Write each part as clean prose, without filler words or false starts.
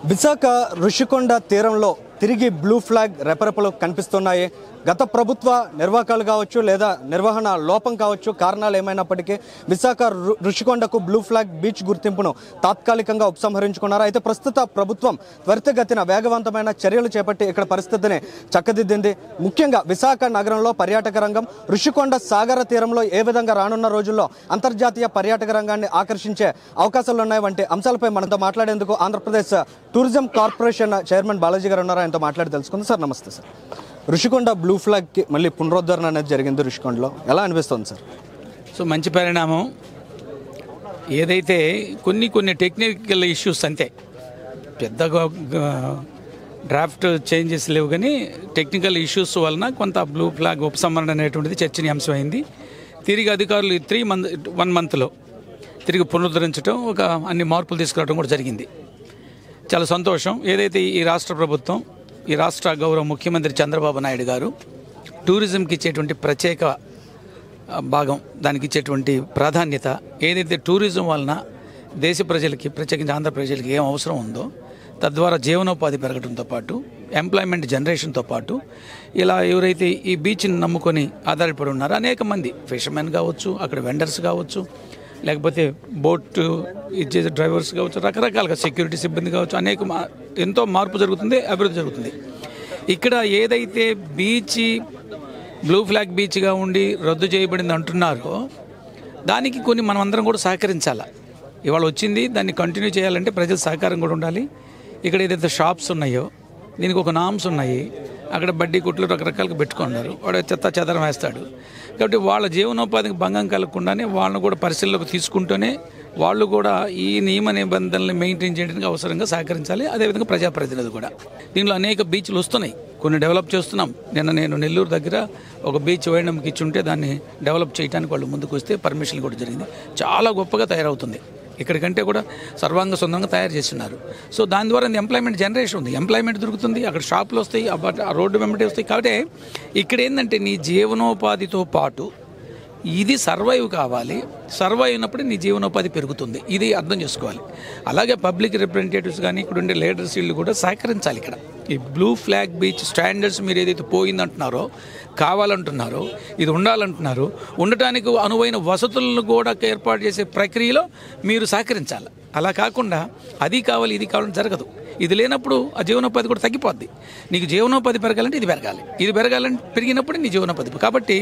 విశాఖ ఋషికొండ తీరంలో తిరిగి blue flag రెపరెపలు కనిపిస్తున్నాయి. గత ప్రభుత్వ నిర్వాహకాలు కావచ్చు లేదా నిర్వహణ లోపం కావచ్చు, కారణాలు ఏమైనప్పటికీ విశాఖ ఋషికొండకు బ్లూ ఫ్లాగ్ బీచ్ గుర్తింపును తాత్కాలికంగా ఉపసంహరించుకున్నారు. అయితే ప్రస్తుత ప్రభుత్వం త్వరితగతిన వేగవంతమైన చర్యలు చేపట్టి ఇక్కడ పరిస్థితిని చక్కదిద్దింది. ముఖ్యంగా విశాఖ నగరంలో పర్యాటక రంగం, ఋషికొండ సాగర తీరంలో ఏ విధంగా రానున్న రోజుల్లో అంతర్జాతీయ పర్యాటక రంగాన్ని ఆకర్షించే అవకాశాలు ఉన్నాయి వంటి అంశాలపై మనతో మాట్లాడేందుకు Andhra Pradesh tourism corporation chairman Balaji గారు ఉన్నారు. ఆయనతో మాట్లాడి తెలుసుకుందాం. సార్ నమస్తే. సార్, ఋషికొండ బ్లూ ఫ్లాగ్కి మళ్ళీ పునరుద్ధరణ అనేది జరిగింది ఋషికొండలో, ఎలా అనిపిస్తుంది సార్? సో మంచి పరిణామం. ఏదైతే కొన్ని టెక్నికల్ ఇష్యూస్ అంతే, పెద్దగా డ్రాఫ్ట్ చేంజెస్ లేవు, కానీ టెక్నికల్ ఇష్యూస్ వలన కొంత బ్లూ ఫ్లాగ్ ఉపసంహరణ అనేటువంటిది చర్చనీయాంశమైంది. తిరిగి అధికారులు 1 మంత్లో తిరిగి పునరుద్ధరించడం, అన్ని మార్పులు తీసుకురావడం కూడా జరిగింది. చాలా సంతోషం. ఏదైతే ఈ రాష్ట్ర ప్రభుత్వం, ఈ రాష్ట్ర గౌరవ ముఖ్యమంత్రి చంద్రబాబు నాయుడు గారు టూరిజంకి ఇచ్చేటువంటి ప్రత్యేక భాగం, దానికి ఇచ్చేటువంటి ప్రాధాన్యత, ఏదైతే టూరిజం వలన దేశ ప్రజలకి, ప్రత్యేకించి ఆంధ్ర ప్రజలకి ఏం అవసరం ఉందో, తద్వారా జీవనోపాధి పెరగడంతో పాటు ఎంప్లాయ్మెంట్ జనరేషన్తో పాటు ఇలా ఎవరైతే ఈ బీచ్ని నమ్ముకొని ఆధారపడి ఉన్నారో అనేక మంది ఫిషర్మెన్ కావచ్చు, అక్కడ వెండర్స్ కావచ్చు, లేకపోతే బోట్ ఇచ్చే డ్రైవర్స్ కావచ్చు, రకరకాలుగా సెక్యూరిటీ సిబ్బంది కావచ్చు, ఎంతో మార్పు జరుగుతుంది, అభివృద్ధి జరుగుతుంది. ఇక్కడ ఏదైతే బీచ్ బ్లూ ఫ్లాగ్ బీచ్గా ఉండి రద్దు చేయబడింది అంటున్నారో దానికి మనం అందరం కూడా సహకరించాలి. ఇవాళ వచ్చింది, దాన్ని కంటిన్యూ చేయాలంటే ప్రజల సహకారం కూడా ఉండాలి. ఇక్కడ ఏదైతే షాప్స్ ఉన్నాయో దీనికి ఒక నామ్స్ ఉన్నాయి, అక్కడ బడ్డీ కుట్లు రకరకాలుగా పెట్టుకున్నారు, వాడు చెత్త చెదరం వేస్తాడు. కాబట్టి వాళ్ళ జీవనోపాధికి భంగం కలగకుండానే వాళ్ళని కూడా పరిశీలనలోకి తీసుకుంటూనే వాళ్ళు కూడా ఈ నియమ నిబంధనలు మెయింటైన్ చేయడానికి అవసరంగా సహకరించాలి. అదేవిధంగా ప్రజాప్రతినిధులు కూడా. దీనిలో అనేక బీచ్లు వస్తున్నాయి, కొన్ని డెవలప్ చేస్తున్నాం. నేను నెల్లూరు దగ్గర ఒక బీచ్ వైండంకి ఇచ్చి ఉంటే దాన్ని డెవలప్ చేయడానికి వాళ్ళు ముందుకు వస్తే పర్మిషన్ కూడా జరిగింది. చాలా గొప్పగా తయారవుతుంది. ఇక్కడికంటే కూడా సర్వాంగ సుందరంగా తయారు చేస్తున్నారు. సో దాని ద్వారా ఎంప్లాయ్మెంట్ జనరేషన్ ఉంది, ఎంప్లాయ్మెంట్ దొరుకుతుంది, అక్కడ షాపులు వస్తాయి, ఆ రోడ్డు వెంబడి వస్తాయి. కాబట్టి ఇక్కడ ఏంటంటే నీ జీవనోపాధితో పాటు ఇది సర్వైవ్ కావాలి. సర్వైవ్ అయినప్పుడు నీ జీవనోపాధి పెరుగుతుంది, ఇది అర్థం చేసుకోవాలి. అలాగే పబ్లిక్ రిప్రజెంటేటివ్స్ కానీ ఇక్కడ ఉండే లీడర్స్ వీళ్ళు కూడా సహకరించాలి. ఇక్కడ ఈ బ్లూ ఫ్లాగ్ బీచ్ స్టాండర్డ్స్ మీరు ఏదైతే పోయిందంటున్నారో, కావాలంటున్నారో, ఇది ఉండాలంటున్నారో, ఉండటానికి అనువైన వసతులను కూడా ఏర్పాటు చేసే ప్రక్రియలో మీరు సహకరించాలి. అలా కాకుండా అది కావాలి ఇది కావాలని జరగదు. ఇది లేనప్పుడు ఆ జీవనోపాధి కూడా తగ్గిపోద్ది. నీకు జీవనోపాధి పెరగాలంటే ఇది పెరగాలి, ఇది పెరగాలంటే పెరిగినప్పుడు నీ జీవనోపాధి. కాబట్టి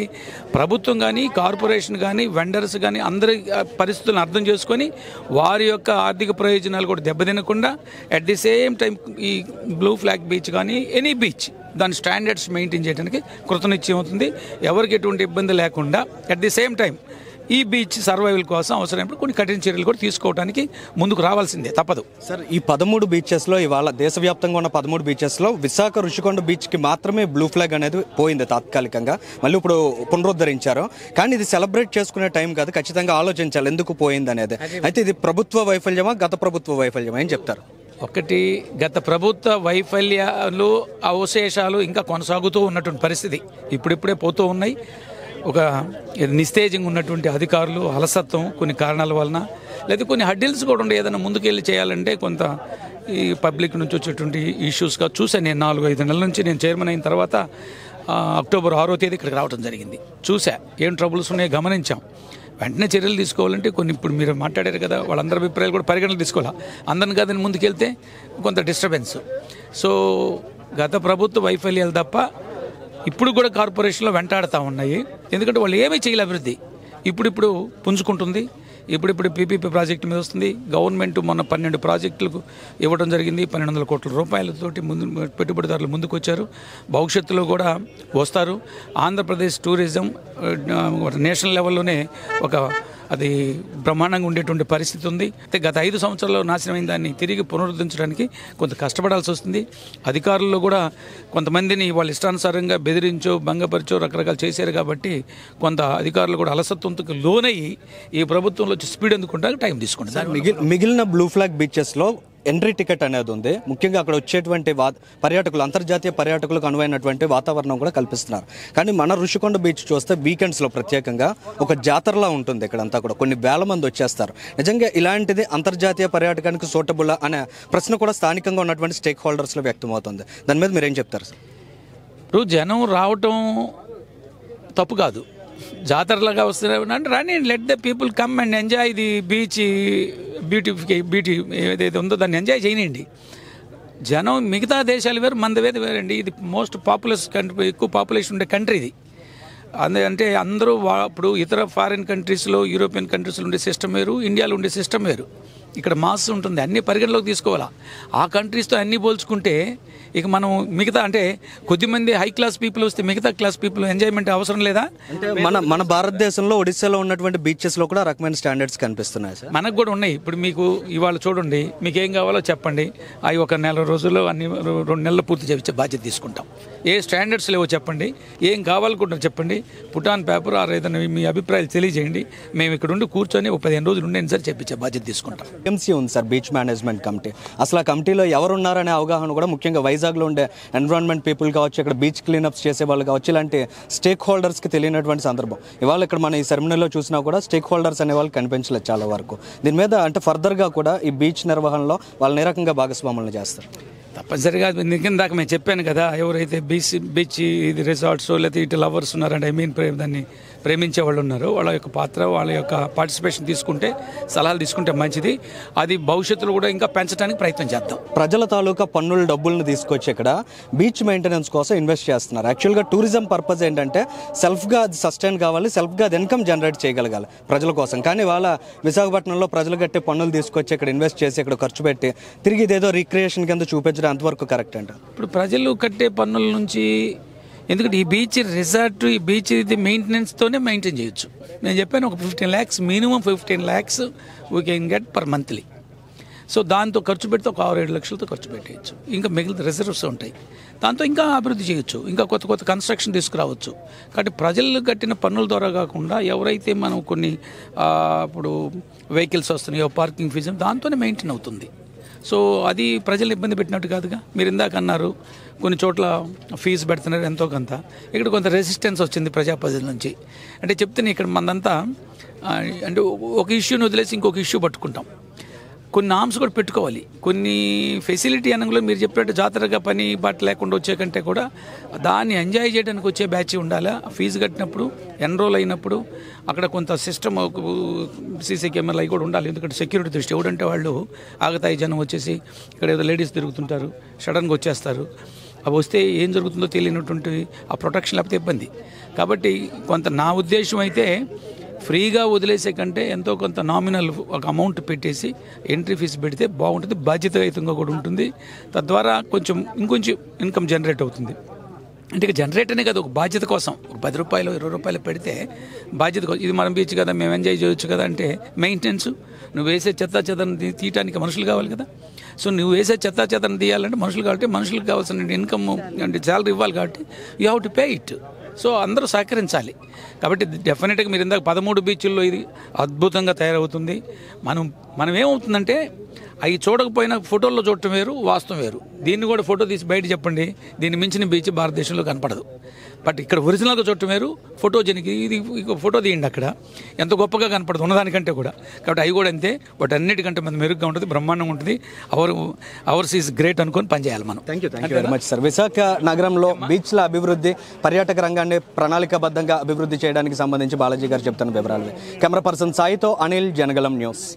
ప్రభుత్వం కానీ, కార్పొరేషన్ కానీ, వెండర్స్ కానీ అందరి పరిస్థితులను అర్థం చేసుకొని వారి యొక్క ఆర్థిక ప్రయోజనాలు కూడా దెబ్బతినకుండా అట్ ది సేమ్ టైం ఈ బ్లూ ఫ్లాగ్ బీచ్ కానీ ఎనీ బీచ్ దాని స్టాండర్డ్స్ మెయింటైన్ చేయడానికి కృతనిశ్చయం అవుతుంది. ఎవరికి ఎటువంటి ఇబ్బంది లేకుండా అట్ ది సేమ్ టైం ఈ బీచ్ సర్వైవల్ కోసం అవసరమైనప్పుడు కొన్ని కఠిన చర్యలు కూడా తీసుకోవడానికి ముందుకు రావాల్సిందే, తప్పదు. సార్, ఈ 13 బీచెస్లో ఇవాళ దేశవ్యాప్తంగా ఉన్న 13 బీచెస్లో విశాఖ ఋషికొండ బీచ్కి మాత్రమే బ్లూ ఫ్లాగ్ అనేది పోయింది తాత్కాలికంగా. మళ్ళీ ఇప్పుడు పునరుద్ధరించారు. కానీ ఇది సెలబ్రేట్ చేసుకునే టైం కాదు, ఖచ్చితంగా ఆలోచించాలి ఎందుకు పోయింది అనేది. అయితే ఇది ప్రభుత్వ వైఫల్యమా, గత ప్రభుత్వ వైఫల్యమా, ఏం చెప్తారు? ఒకటి, గత ప్రభుత్వ వైఫల్యాలు, అవశేషాలు ఇంకా కొనసాగుతూ ఉన్నటువంటి పరిస్థితి ఇప్పుడిప్పుడే పోతూ ఉన్నాయి. ఒక నిస్తేజంగా ఉన్నటువంటి అధికారులు అలసత్వం కొన్ని కారణాల వలన, లేదా కొన్ని హడ్డిల్స్ కూడా ఉండే, ఏదైనా ముందుకెళ్ళి చేయాలంటే కొంత ఈ పబ్లిక్ నుంచి వచ్చేటువంటి ఇష్యూస్గా చూశాను. నేను 4-5 నెలల నుంచి నేను చైర్మన్ అయిన తర్వాత అక్టోబర్ 6వ తేదీ ఇక్కడికి రావడం జరిగింది. చూసా ఏం ట్రబుల్స్ ఉన్నాయో గమనించాం. వెంటనే చర్యలు తీసుకోవాలంటే కొన్ని, ఇప్పుడు మీరు మాట్లాడారు కదా, వాళ్ళందరి అభిప్రాయాలు కూడా పరిగణనలు తీసుకోవాలి. అందరిని కాదని ముందుకెళ్తే కొంత డిస్టర్బెన్స్. సో గత ప్రభుత్వ వైఫల్యాలు తప్ప ఇప్పుడు కూడా కార్పొరేషన్లో వెంటాడుతూ ఉన్నాయి. ఎందుకంటే వాళ్ళు ఏమీ చేయలే అభివృద్ధి. ఇప్పుడు పుంజుకుంటుంది. ఇప్పుడు పీపీపీ ప్రాజెక్టు మీద వస్తుంది. గవర్నమెంట్ మొన్న 12 ప్రాజెక్టులకు ఇవ్వడం జరిగింది. 1200 కోట్ల రూపాయలతోటి పెట్టుబడిదారులు ముందుకు వచ్చారు. భవిష్యత్తులో కూడా వస్తారు. ఆంధ్రప్రదేశ్ టూరిజం నేషనల్ లెవెల్లోనే అది బ్రహ్మాండంగా ఉండేటువంటి పరిస్థితి ఉంది. అయితే గత 5 సంవత్సరాల్లో నాశనమైన దాన్ని తిరిగి పునరుద్ధరించడానికి కొంత కష్టపడాల్సి వస్తుంది. అధికారుల్లో కూడా కొంతమందిని వాళ్ళ ఇష్టానుసారంగా బెదిరించో, భంగపరిచో రకరకాలు చేశారు. కాబట్టి కొంత అధికారులు కూడా అలసత్వంతో లోనయ్యి ఈ ప్రభుత్వంలో స్పీడ్ ఎందుకుంటానికి టైం తీసుకుంటారు. మిగిలిన బ్లూ ఫ్లాగ్ బీచెస్లో ఎంట్రీ టికెట్ అనేది ఉంది. ముఖ్యంగా అక్కడ వచ్చేటువంటి పర్యాటకులు, అంతర్జాతీయ పర్యాటకులకు అనువైనటువంటి వాతావరణం కూడా కల్పిస్తున్నారు. కానీ మన ఋషికొండ బీచ్ చూస్తే వీకెండ్స్లో ప్రత్యేకంగా ఒక జాతరలా ఉంటుంది. ఇక్కడంతా కూడా కొన్ని వేల మంది వచ్చేస్తారు. నిజంగా ఇలాంటిది అంతర్జాతీయ పర్యాటకానికి సూటబుల్ అనే ప్రశ్న కూడా స్థానికంగా ఉన్నటువంటి స్టేక్ హోల్డర్స్లో వ్యక్తమవుతుంది. దాని మీద మీరేం చెప్తారు సార్? ఇప్పుడు జనం రావటం తప్పు కాదు, జాతరలాగా వస్తున్నారంటే రాని, let the people come and enjoy the beach beauty ఏదైతే ఉందో దాన్ని ఎంజాయ్ చేయనండి. జనం మిగతా దేశాలు వేరు, మనది వేరండి. ఇది మోస్ట్ పాపులస్ కంట్రీ, ఎక్కువ పాపులేషన్ ఉండే కంట్రీ ఇది. అంటే అందరూ ఇప్పుడు ఇతర ఫారిన్ కంట్రీస్లో, యూరోపియన్ కంట్రీస్లో ఉండే సిస్టమ్ వేరు, ఇండియాలో ఉండే సిస్టమ్ వేరు. ఇక్కడ మాస్ ఉంటుంది, అన్ని పరిగణలోకి తీసుకోవాలా. ఆ కంట్రీస్తో అన్నీ పోల్చుకుంటే ఇక మనం మిగతా అంటే కొద్దిమంది హై క్లాస్ పీపుల్ వస్తే మిగతా క్లాస్ పీపుల్ ఎంజాయ్మెంట్ అవసరం లేదా? అంటే మన భారతదేశంలో ఒడిశాలో ఉన్నటువంటి బీచెస్లో కూడా రకమైన స్టాండర్డ్స్ కనిపిస్తున్నాయి సార్. మనకు కూడా ఉన్నాయి. ఇప్పుడు మీకు ఇవాళ చూడండి, మీకు ఏం కావాలో చెప్పండి, అవి ఒక నెల రోజుల్లో అన్ని 2 నెలలు పూర్తి చేయించే బాధ్యత తీసుకుంటాం. ఏ స్టాండర్డ్స్ లేవో చెప్పండి, ఏం కావాలనుకుంటారో చెప్పండి, పుట్ ఆన్ పేపర్ ఆర్ ఏదైనా మీ అభిప్రాయాలు తెలియజేయండి. మేము ఇక్కడ ఉండి కూర్చొని ఒక 15 రోజులు ఉండేది సార్ చెప్పించే బాధ్యత తీసుకుంటాం. ఎంసీ ఉంది సార్, బీచ్ మేనేజ్మెంట్ కమిటీ. అసలు ఆ కమిటీలో ఎవరున్నారనే అవగాహన కూడా ముఖ్యంగా వైజాగ్లో ఉండే ఎన్విరాన్మెంట్ పీపుల్ కావచ్చు, ఇక్కడ బీచ్ క్లీనప్స్ చేసే వాళ్ళు కావచ్చు, ఇలాంటి స్టేక్ హోల్డర్స్కి తెలియనటువంటి సందర్భం. ఇవాళ ఇక్కడ మన ఈ సెరమనీలో చూసినా కూడా స్టేక్ హోల్డర్స్ అనే వాళ్ళు కనిపించలేదు చాలా వరకు. దీని మీద అంటే ఫర్దర్గా కూడా ఈ బీచ్ నిర్వహణలో వాళ్ళని ఏ రకంగా భాగస్వాములను చేస్తారు? తప్పనిసరిగా దాకా మేము చెప్పాను కదా, ఎవరైతే బీచ్ ఇది రిసార్ట్స్ లేకపోతే ఇటు లవర్స్ ఉన్నారంటే దాన్ని ప్రేమించే వాళ్ళు ఉన్నారో వాళ్ళ యొక్క పాత్ర, వాళ్ళ యొక్క పార్టిసిపేషన్ తీసుకుంటే, సలహాలు తీసుకుంటే మంచిది. అది భవిష్యత్తులో కూడా ఇంకా పెంచడానికి ప్రయత్నం చేద్దాం. ప్రజల తాలూకా పన్నుల డబ్బులను తీసుకొచ్చి ఇక్కడ బీచ్ మెయింటెనెన్స్ కోసం ఇన్వెస్ట్ చేస్తున్నారు. యాక్చువల్గా టూరిజం పర్పస్ ఏంటంటే సెల్ఫ్గా అది సస్టైన్ కావాలి, సెల్ఫ్గా అది ఇన్కమ్ జనరేట్ చేయగలగాలి ప్రజల కోసం. కానీ వాళ్ళ విశాఖపట్నంలో ప్రజలు కట్టే పన్నులు తీసుకొచ్చి ఇక్కడ ఇన్వెస్ట్ చేసి ఇక్కడ ఖర్చు పెట్టి తిరిగి ఇదేదో రీక్రియేషన్ కింద చూపించడం అంతవరకు కరెక్ట్ అంట? ఇప్పుడు ప్రజలు కట్టే పన్నుల నుంచి, ఎందుకంటే ఈ బీచ్ రిసార్ట్, ఈ బీచ్ ఇది మెయింటెనెన్స్తోనే మెయింటైన్ చేయొచ్చు. నేను చెప్పాను ఒక 15 lakhs, minimum 15 lakhs we can get per monthly. So దాంతో ఖర్చు పెడితే ఒక 6-7 లక్షలతో ఖర్చు పెట్టేయచ్చు. ఇంకా మిగిలిన రిజర్వ్స్ ఉంటాయి, దాంతో ఇంకా అభివృద్ధి చేయొచ్చు, ఇంకా కొత్త కన్స్ట్రక్షన్ తీసుకురావచ్చు. కాబట్టి ప్రజలు కట్టిన పన్నుల ద్వారా కాకుండా ఎవరైతే మనం కొన్ని ఇప్పుడు వెహికల్స్ వస్తున్నాయో, పార్కింగ్ ఫీజు, దాంతోనే మెయింటైన్ అవుతుంది. సో అది ప్రజలు ఇబ్బంది పెట్టినట్టు కాదుగా. మీరు ఇందాక అన్నారు కొన్ని చోట్ల ఫీజు పెడుతున్నారు ఎంతో కొంత, ఇక్కడ కొంత రెసిస్టెన్స్ వచ్చింది ప్రజల నుంచి. అంటే చెప్తే ఇక్కడ మనదంతా అంటే ఒక ఇష్యూని వదిలేసి ఇంకొక ఇష్యూ పట్టుకుంటాం. కొన్ని నామ్స్ కూడా పెట్టుకోవాలి. కొన్ని ఫెసిలిటీ అనగా మీరు చెప్పినట్టు జాతరగా పని బాట లేకుండా వచ్చే కంటే కూడా దాన్ని ఎంజాయ్ చేయడానికి వచ్చే బ్యాచ్ ఉండాలా. ఫీజు కట్టినప్పుడు, ఎన్రోల్ అయినప్పుడు అక్కడ కొంత సిస్టమ్, సీసీ కెమెరాలు అవి కూడా ఉండాలి. ఎందుకంటే సెక్యూరిటీ దృష్టి, ఎవడంటే వాళ్ళు ఆగతాయి జనం వచ్చేసి ఇక్కడ ఏదో లేడీస్ తిరుగుతుంటారు, సడన్గా వచ్చేస్తారు. అవి వస్తే ఏం జరుగుతుందో తెలియనటువంటి ఆ ప్రొటెక్షన్ లేకపోతే ఇబ్బంది. కాబట్టి కొంత నా ఉద్దేశం అయితే ఫ్రీగా వదిలేసే కంటే ఎంతో కొంత నామినల్ ఒక అమౌంట్ పెట్టేసి ఎంట్రీ ఫీజు పెడితే బాగుంటుంది, బాధ్యతాయుతంగా కూడా ఉంటుంది. తద్వారా ఇంకొంచెం ఇన్కమ్ జనరేట్ అవుతుంది. అంటే ఇక జనరేట్ అనే కదా, ఒక బాధ్యత కోసం ఒక 10 రూపాయలు 20 రూపాయలు పెడితే బాధ్యత కోసం. ఇది మనం బీచ్ కదా, మేము ఎంజాయ్ చేయొచ్చు కదా అంటే మెయింటెనెన్స్, నువ్వు వేసే చెత్తాచెత్తను తీయడానికి మనుషులు కావాలి కదా. సో నువ్వు వేసే చెత్తాచెత్తను తీయాలంటే మనుషులు కాబట్టి, మనుషులకు కావాల్సిన ఇన్కమ్ అంటే శాలరీ ఇవ్వాలి కాబట్టి you have to pay it. So అందరూ సహకరించాలి. కాబట్టి డెఫినెట్గా మీరు ఇందాక 13 బీచ్ల్లో ఇది అద్భుతంగా తయారవుతుంది. మనం ఏమవుతుందంటే అవి చూడకపోయినా ఫోటోల్లో చూడటం వేరు, వాస్తవం వేరు. దీన్ని కూడా ఫోటో తీసి బయట చెప్పండి, దీన్ని మించిన బీచ్ భారతదేశంలో కనపడదు. బట్ ఇక్కడ ఒరిజినల్గా చూడటం వేరు, ఫోటోజెనిక్. ఇది ఫోటో తీయండి, అక్కడ ఎంత గొప్పగా కనపడదు ఉన్నదానికంటే కూడా. కాబట్టి అవి కూడా అంతే, బట్ అన్నిటికంటే మన మెరుగ్గా ఉంటుంది, బ్రహ్మాండంగా ఉంటుంది. అవర్స్ ఈజ్ గ్రేట్ అనుకొని పనిచేయాలి మనం. Thank you very much sir. Visakha నగరంలో బీచ్ల అభివృద్ధి, పర్యాటక రంగాన్ని ప్రణాళికాబద్ధంగా అభివృద్ధి చేయడానికి సంబంధించి బాలాజీ గారు చెప్తున్న వివరాలు. Camera person సాయితో Anil, Janagalam news.